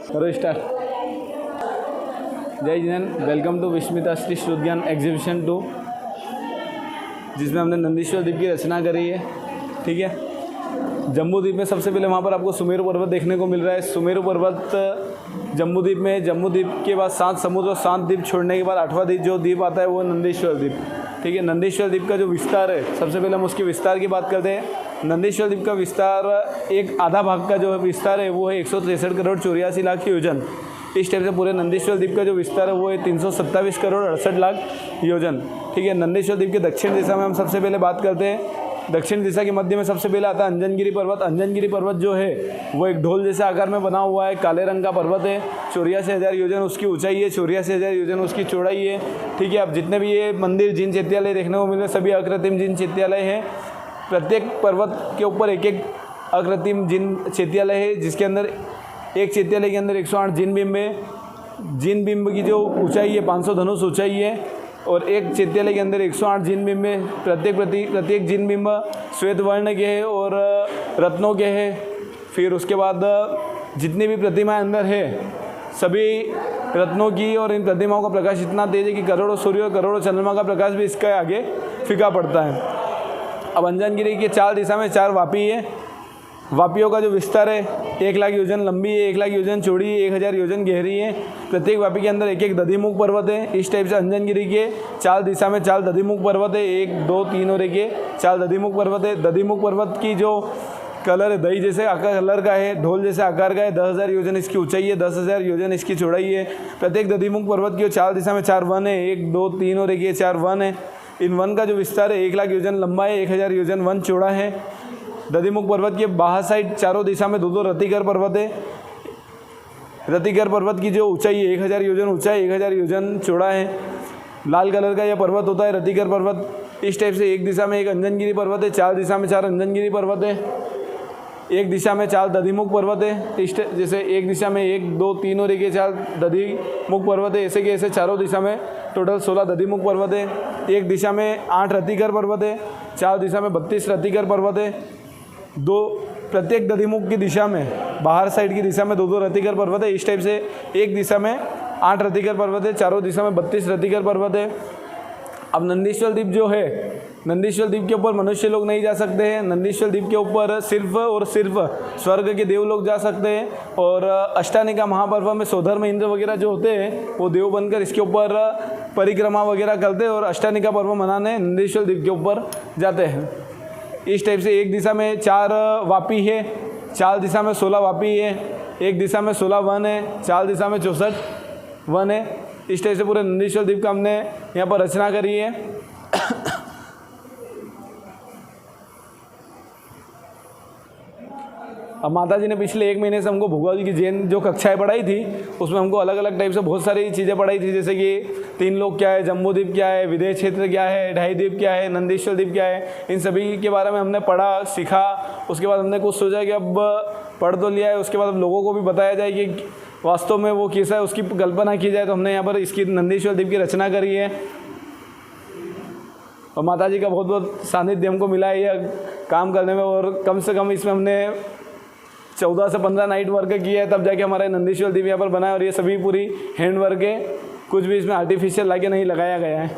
करो स्टार्ट। जय जिनेन, welcome to Vismita सृष्टि उद्यान एग्जीबिशन 2, जिसमें हमने नंदीश्वर द्वीप की रचना करी है। ठीक है, जम्बू द्वीप में सबसे पहले वहाँ पर आपको सुमेरु पर्वत देखने को मिल रहा है। सुमेरु पर्वत जम्बू द्वीप में, जम्बू द्वीप के बाद 7 समुद्र और 7 द्वीप छोड़ने के बाद 8वां द्वीप जो द्वीप आता है वो नंदीश्वर द्वीप। ठीक है, नंदीश्वर द्वीप का जो विस्तार है, सबसे पहले हम उसके विस्तार की बात करते हैं। नंदीश्वर द्वीप का विस्तार, एक आधा भाग का जो है विस्तार है वो है 163 करोड़ 84 लाख योजन। इस टाइप से पूरे नंदीश्वर द्वीप का जो विस्तार है वो है 327 करोड़ 68 लाख योजन। ठीक है, नंदीश्वर द्वीप के दक्षिण दिशा में हम सबसे पहले बात करते हैं। दक्षिण दिशा के मध्य में सबसे पहले आता है अंजनगिरी पर्वत। अंजनगिरी पर्वत जो है वो एक ढोल जैसे आकार में बना हुआ है, काले रंग का पर्वत है। 84,000 योजन उसकी ऊंचाई है, 84,000 योजन उसकी चौड़ाई है। ठीक है, अब जितने भी ये मंदिर जिन चैत्यालय देखने को मिल रहे सभी अकृत्रिम जिन चैत्यालय हैं। प्रत्येक पर्वत के ऊपर एक एक अकृत्रिम जिन चैत्यालय है, जिसके अंदर एक चैत्यालय के अंदर 108 जिन बिंब है। जिन बिंब की जो ऊंचाई है 500 धनुष ऊंचाई है, और एक चैत्यालय के अंदर 108 जिन बिंब है। प्रत्येक जिन बिंब श्वेत वर्ण के हैं और रत्नों के हैं। फिर उसके बाद जितनी भी प्रतिमाएं अंदर है सभी रत्नों की, और इन प्रतिमाओं का प्रकाश इतना तेज है कि करोड़ों सूर्य और करोड़ों चंद्रमा का प्रकाश भी इसके आगे फीका पड़ता है। अब अंजनगिरी के 4 दिशा में 4 वापी है। वापियों का जो विस्तार है 1 लाख योजन लंबी है, 1 लाख योजन चौड़ी है, 1000 योजन गहरी है। प्रत्येक वापी के अंदर एक एक दधिमुख पर्वत है। इस टाइप से अंजनगिरी के 4 दिशा में 4 दधिमुख पर्वत है, 1, 2, 3 और 1 4 दधिमुख पर्वत है। दधिमुख पर्वत की जो कलर है दही जैसे आकार कलर का है, ढोल जैसे आकार का है। 10,000 योजन इसकी ऊंचाई है, 10,000 योजन इसकी चौड़ाई है। प्रत्येक दधिमुख पर्वत की 4 दिशा में 4 वन है, 1, 2, 3 और 1 4 वन है। इन वन का जो विस्तार है 1 लाख योजन लंबा है, 1000 योजन वन चौड़ा है। दधिमुख पर्वत के बाहर साइड चारों दिशा में 2-2 रतिकर पर्वत है। रतिकर पर्वत की जो ऊंचाई है 1000 योजन ऊंचा है, 1000 योजन चौड़ा है। लाल कलर का यह पर्वत होता है रतिकर पर्वत। इस टाइप से एक दिशा में एक अंजनगिरी पर्वत है, 4 दिशा में 4 अंजनगिरी पर्वत है, एक दिशा में 4 दधिमुख पर्वत है। इस जैसे एक दिशा में 1, 2, 3 और 1 4 दधिमुख पर्वत है। ऐसे के ऐसे चारों दिशा में टोटल 16 दधिमुख पर्वत है। एक दिशा में 8 रतिकर पर्वत है, 4 दिशा में 32 रतिकर पर्वत है। प्रत्येक दधिमुख की दिशा में बाहर साइड की दिशा में 2-2 रतिकर पर्वत है। इस टाइप से एक दिशा में 8 रतिकर पर्वत है, चारों दिशा में 32 रतिकर पर्वत है। अब नंदीश्वर द्वीप जो है, नंदीश्वर द्वीप के ऊपर मनुष्य लोग नहीं जा सकते हैं। नंदीश्वर द्वीप के ऊपर सिर्फ और सिर्फ स्वर्ग के देव लोग जा सकते हैं। और अष्टानिका महापर्व में सौधर्म इंद्र वगैरह जो होते हैं वो देव बनकर इसके ऊपर परिक्रमा वगैरह करते हैं और अष्टानिका पर्व मनाने नंदीश्वर द्वीप के ऊपर जाते हैं। इस टाइप से एक दिशा में 4 वापी है, 4 दिशा में 16 वापी है, एक दिशा में 16 वन है, 4 दिशा में 64 वन है। इस टाइप से पूरे नंदीश्वर द्वीप का हमने यहाँ पर रचना करी है। अब माता जी ने पिछले 1 महीने से हमको भूगोल की जैन जो कक्षाएं पढ़ाई थी उसमें हमको अलग अलग टाइप से बहुत सारी चीज़ें पढ़ाई थी, जैसे कि 3 लोक क्या है, जम्बू द्वीप क्या है, विदेश क्षेत्र क्या है, ढाई द्वीप क्या है, नंदीश्वर द्वीप क्या है। इन सभी के बारे में हमने पढ़ा सीखा। उसके बाद हमने कुछ सोचा कि अब पढ़ तो लिया है, उसके बाद अब लोगों को भी बताया जाए कि वास्तव में वो कैसा है, उसकी कल्पना की जाए। तो हमने यहाँ पर इसकी नंदीश्वर द्वीप की रचना करी है और माता जी का बहुत बहुत सानिध्य हमको मिला है यह काम करने में। और कम से कम इसमें हमने 14 से 15 नाइट वर्क किया है, तब जाके हमारा नंदीश्वर द्वीप यहाँ पर बना है। और ये सभी पूरी हैंड वर्क है, कुछ भी इसमें आर्टिफिशियल लाके नहीं लगाया गया है।